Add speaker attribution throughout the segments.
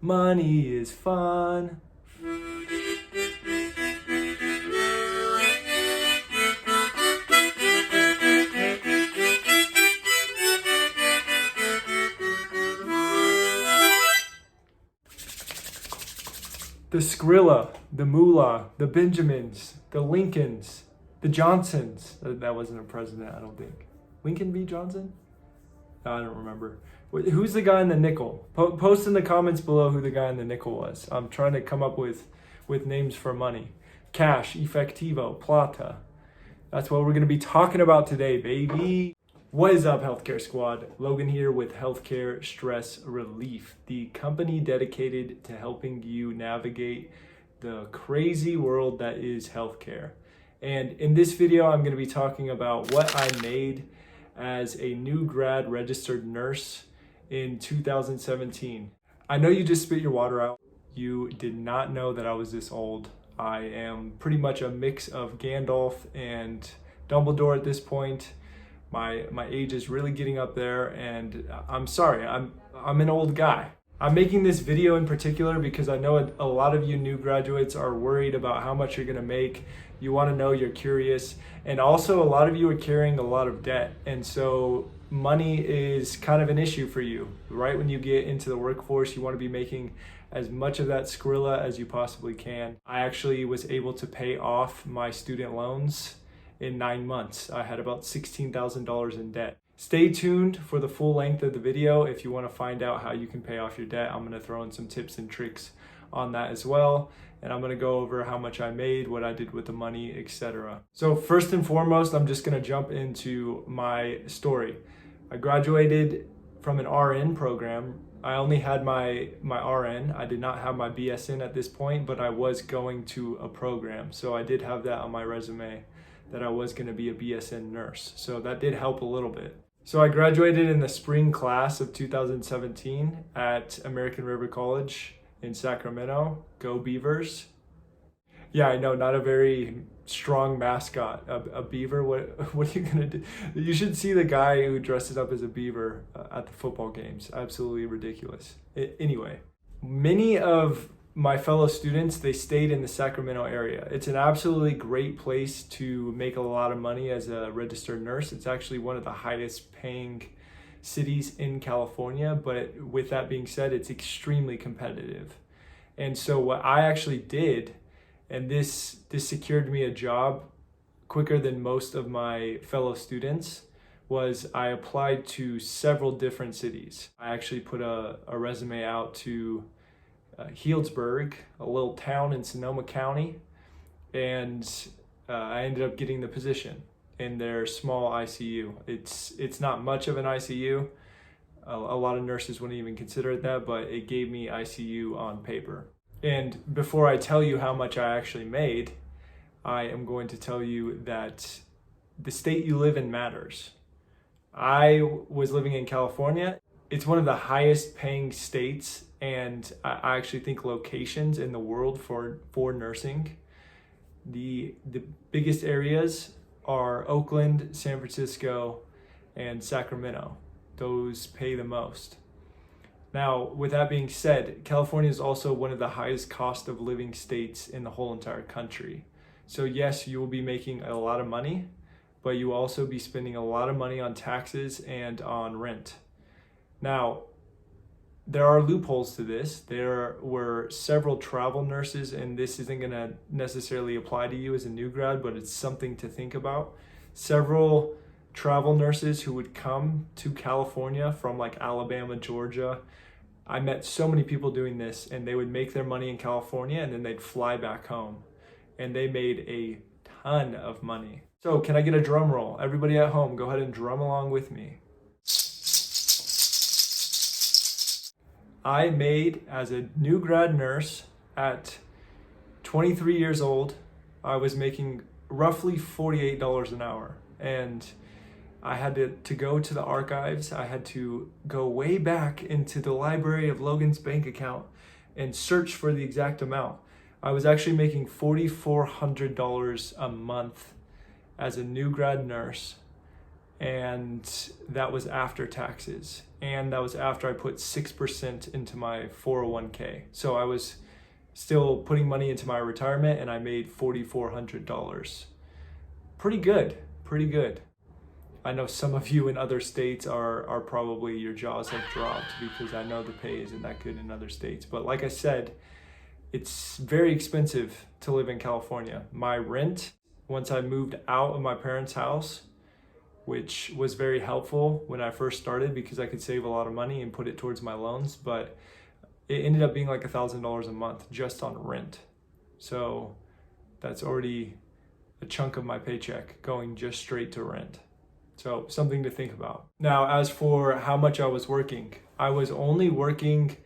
Speaker 1: Money is fun. The Skrilla, the Moolah, the Benjamins, the Lincolns, the Johnsons. That wasn't a president, I don't think. Lincoln B. Johnson? I don't remember. Who's the guy in the nickel? Post in the comments below who the guy in the nickel was. I'm trying to come up with names for money. Cash, efectivo, plata. That's what we're going to be talking about today, baby. What is up, Healthcare Squad? Logan here with Healthcare Stress Relief, the company dedicated to helping you navigate the crazy world that is healthcare. And in this video, I'm going to be talking about what I made as a new grad registered nurse in 2017. I know you just spit your water out. You did not know that I was this old. I am pretty much a mix of Gandalf and Dumbledore at this point. My age is really getting up there, and I'm sorry, I'm an old guy. I'm making this video in particular because I know a lot of you new graduates are worried about how much you're gonna make. You wanna know, you're curious, and also a lot of you are carrying a lot of debt, and so money is kind of an issue for you. Right when you get into the workforce, you wanna be making as much of that Skrilla as you possibly can. I actually was able to pay off my student loans in 9 months. I had about $16,000 in debt. Stay tuned for the full length of the video if you want to find out how you can pay off your debt. I'm going to throw in some tips and tricks on that as well. And I'm going to go over how much I made, what I did with the money, etc. So first and foremost, I'm just going to jump into my story. I graduated from an RN program. I only had my RN. I did not have my BSN at this point, but I was going to a program. So I did have that on my resume, that I was going to be a BSN nurse. So that did help a little bit. So I graduated in the spring class of 2017 at American River College in Sacramento. Go Beavers. Yeah, I know, not a very strong mascot. A beaver, what are you going to do? You should see the guy who dresses up as a beaver at the football games. Absolutely ridiculous. Anyway, many of my fellow students, they stayed in the Sacramento area. It's an absolutely great place to make a lot of money as a registered nurse. It's actually one of the highest paying cities in California, but with that being said, it's extremely competitive. And so what I actually did, and this secured me a job quicker than most of my fellow students, was I applied to several different cities. I actually put a resume out to Healdsburg, a little town in Sonoma County, and I ended up getting the position in their small ICU. It's not much of an ICU. A lot of nurses wouldn't even consider it that, but it gave me ICU on paper. And before I tell you how much I actually made, I am going to tell you that the state you live in matters. I was living in California. It's one of the highest paying states, and I actually think locations in the world for nursing. The biggest areas are Oakland, San Francisco, and Sacramento. Those pay the most. Now, with that being said, California is also one of the highest cost of living states in the whole entire country. So yes, you will be making a lot of money, but you will also be spending a lot of money on taxes and on rent. Now, there are loopholes to this. There were several travel nurses, and this isn't going to necessarily apply to you as a new grad, but it's something to think about. Several travel nurses who would come to California from like Alabama, Georgia. I met so many people doing this, and they would make their money in California and then they'd fly back home, and they made a ton of money. So can I get a drum roll? Everybody at home, go ahead and drum along with me. I made, as a new grad nurse at 23 years old, I was making roughly $48 an hour. And I had to go to the archives. I had to go way back into the library of Logan's bank account and search for the exact amount. I was actually making $4,400 a month as a new grad nurse. and that was after taxes, and that was after I put 6% into my 401k. So I was still putting money into my retirement, and I made $4,400. Pretty good, pretty good. I know some of you in other states are probably, your jaws have dropped, because I know the pay isn't that good in other states. But like I said, it's very expensive to live in California. My rent, once I moved out of my parents' house, which was very helpful when I first started because I could save a lot of money and put it towards my loans, but it ended up being like $1,000 a month just on rent. So that's already a chunk of my paycheck going just straight to rent. So something to think about. Now, as for how much I was working, I was only working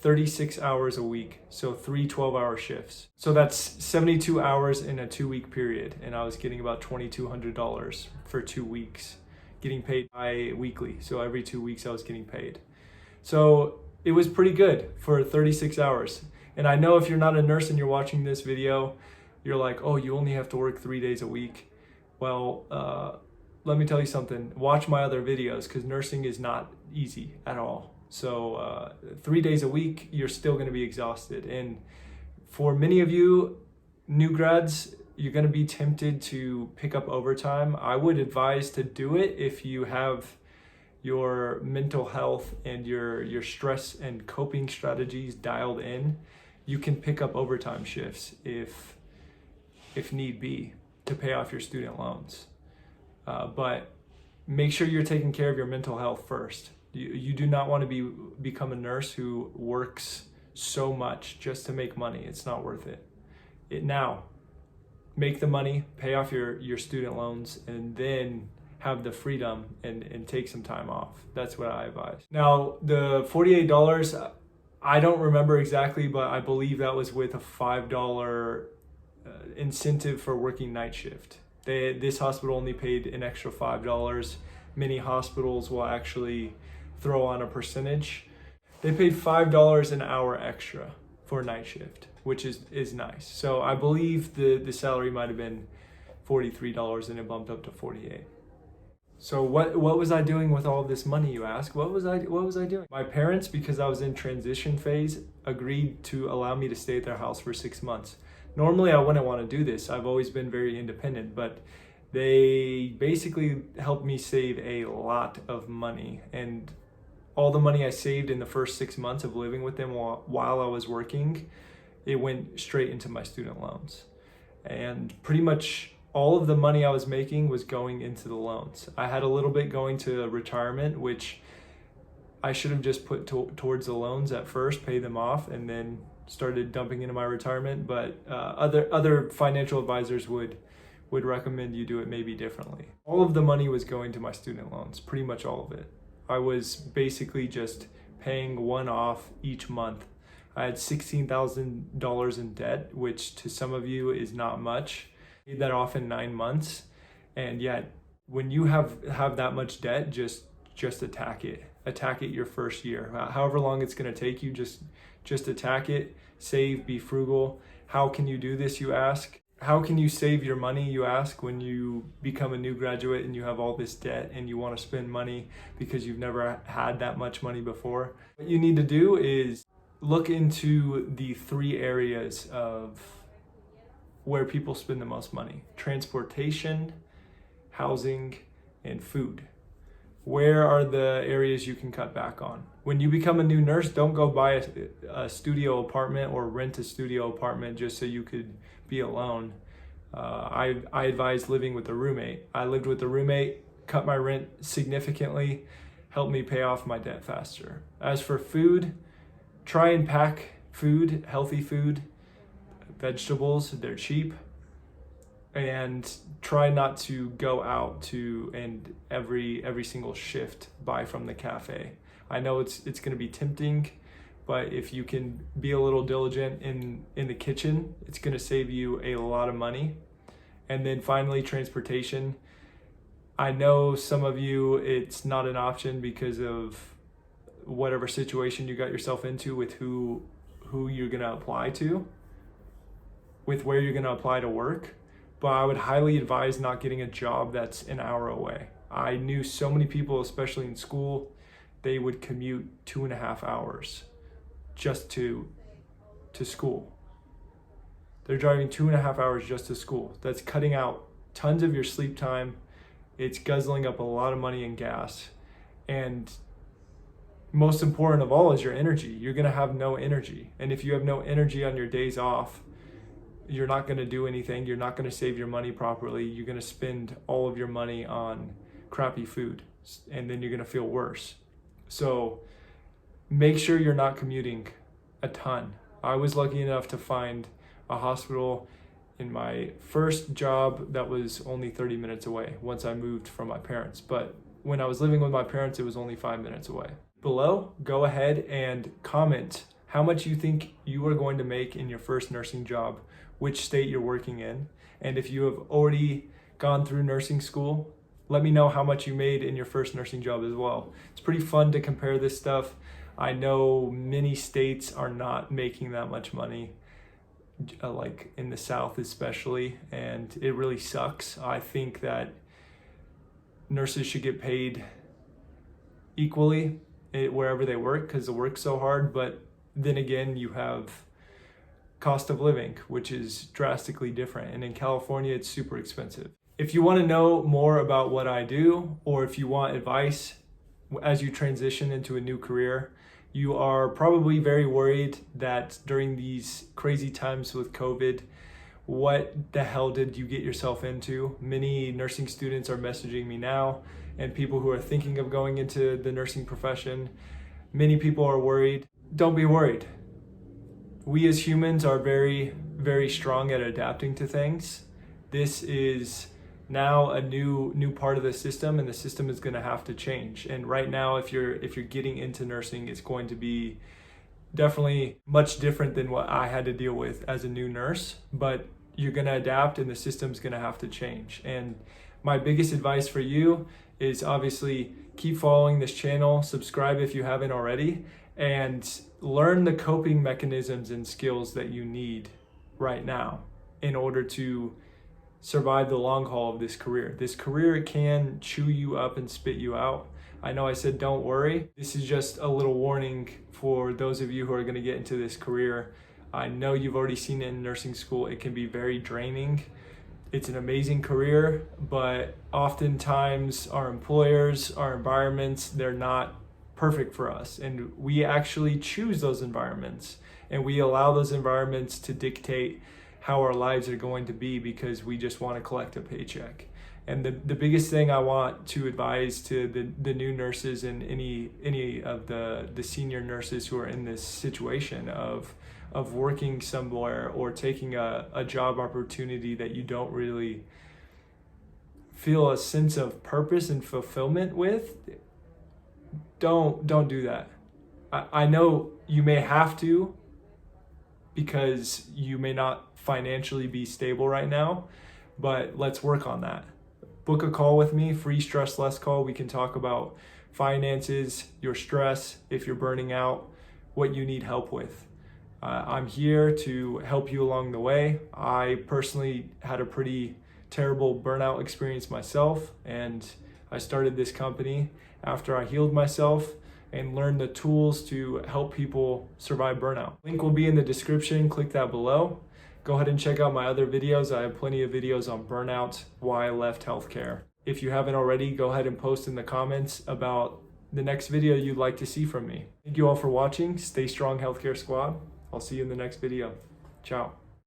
Speaker 1: 36 hours a week, so 3 12-hour shifts. So that's 72 hours in a 2-week period, and I was getting about $2,200 for 2 weeks, getting paid bi-weekly. So every 2 weeks I was getting paid. So it was pretty good for 36 hours. And I know if you're not a nurse and you're watching this video, you're like, oh, you only have to work 3 days a week. Well, let me tell you something. Watch my other videos, because nursing is not easy at all. So 3 days a week, you're still going to be exhausted. And for many of you new grads, you're going to be tempted to pick up overtime. I would advise to do it if you have your mental health and your stress and coping strategies dialed in. You can pick up overtime shifts if need be, to pay off your student loans. But make sure you're taking care of your mental health first. You do not want to become a nurse who works so much just to make money. It's not worth it. Now, make the money, pay off your student loans, and then have the freedom and take some time off. That's what I advise. Now, the $48, I don't remember exactly, but I believe that was with a $5 incentive for working night shift. This hospital only paid an extra $5. Many hospitals will actually throw on a percentage. They paid $5 an hour extra for night shift, which is nice. So I believe the salary might have been $43 and it bumped up to $48. So what was I doing with all of this money, you ask? What was I doing? My parents, because I was in transition phase, agreed to allow me to stay at their house for 6 months. Normally I wouldn't want to do this. I've always been very independent, but they basically helped me save a lot of money. And all the money I saved in the first 6 months of living with them while I was working, it went straight into my student loans. And pretty much all of the money I was making was going into the loans. I had a little bit going to retirement, which I should have just put towards the loans at first, pay them off, and then started dumping into my retirement. But other financial advisors would recommend you do it maybe differently. All of the money was going to my student loans, pretty much all of it. I was basically just paying one off each month. I had $16,000 in debt, which to some of you is not much. I paid that off in 9 months. And yet, when you have that much debt, just attack it. Attack it your first year. However long it's going to take you, just attack it. Save, be frugal. How can you do this, you ask? How can you save your money, you ask, when you become a new graduate and you have all this debt and you want to spend money because you've never had that much money before? What you need to do is look into the 3 areas of where people spend the most money: transportation, housing, and food. Where are the areas you can cut back on? When you become a new nurse, don't go buy a studio apartment or rent a studio apartment just so you could be alone. I advise living with a roommate. I lived with a roommate, cut my rent significantly, helped me pay off my debt faster. As for food, try and pack food, healthy food, vegetables, they're cheap. And try not to go out to and every single shift buy from the cafe. I know it's going to be tempting, but if you can be a little diligent in the kitchen, it's going to save you a lot of money. And then finally, transportation. I know some of you, it's not an option because of whatever situation you got yourself into with who you're going to apply to, with where you're going to apply to work. But I would highly advise not getting a job that's an hour away. I knew so many people, especially in school, they would commute 2.5 hours just to school. They're driving 2.5 hours just to school. That's cutting out tons of your sleep time. It's guzzling up a lot of money in gas. And most important of all is your energy. You're gonna have no energy. And if you have no energy on your days off, you're not gonna do anything. You're not gonna save your money properly. You're gonna spend all of your money on crappy food, and then you're gonna feel worse. So make sure you're not commuting a ton. I was lucky enough to find a hospital in my first job that was only 30 minutes away once I moved from my parents. But when I was living with my parents, it was only 5 minutes away. Below, go ahead and comment how much you think you are going to make in your first nursing job, which state you're working in. And if you have already gone through nursing school, let me know how much you made in your first nursing job as well. It's pretty fun to compare this stuff. I know many states are not making that much money, like in the South especially, and it really sucks. I think that nurses should get paid equally wherever they work because the work's so hard, but then again, you have cost of living, which is drastically different, and in California, it's super expensive. If you want to know more about what I do, or if you want advice as you transition into a new career, you are probably very worried that during these crazy times with COVID, what the hell did you get yourself into? Many nursing students are messaging me now, and people who are thinking of going into the nursing profession. Many people are worried. Don't be worried. We as humans are very, very strong at adapting to things. This is now a new part of the system, and the system is going to have to change. And right now, if you're getting into nursing, it's going to be definitely much different than what I had to deal with as a new nurse, but you're going to adapt and the system's going to have to change. And my biggest advice for you is obviously keep following this channel, subscribe if you haven't already, and learn the coping mechanisms and skills that you need right now in order to survive the long haul of this career. This career can chew you up and spit you out. I know I said don't worry. This is just a little warning for those of you who are going to get into this career. I know you've already seen it in nursing school. It can be very draining. It's an amazing career, but oftentimes our employers, our environments, they're not perfect for us. And we actually choose those environments, and we allow those environments to dictate how our lives are going to be because we just want to collect a paycheck. And the biggest thing I want to advise to the new nurses and any of the senior nurses who are in this situation of working somewhere or taking a job opportunity that you don't really feel a sense of purpose and fulfillment with, don't do that. I know you may have to because you may not financially be stable right now, but let's work on that. Book a call with me, free stress less call. We can talk about finances, your stress, if you're burning out, what you need help with. I'm here to help you along the way. I personally had a pretty terrible burnout experience myself, and I started this company after I healed myself and learned the tools to help people survive burnout. Link will be in the description. Click that below. Go ahead and check out my other videos. I have plenty of videos on burnout, why I left healthcare. If you haven't already, go ahead and post in the comments about the next video you'd like to see from me. Thank you all for watching. Stay strong, Healthcare Squad. I'll see you in the next video. Ciao.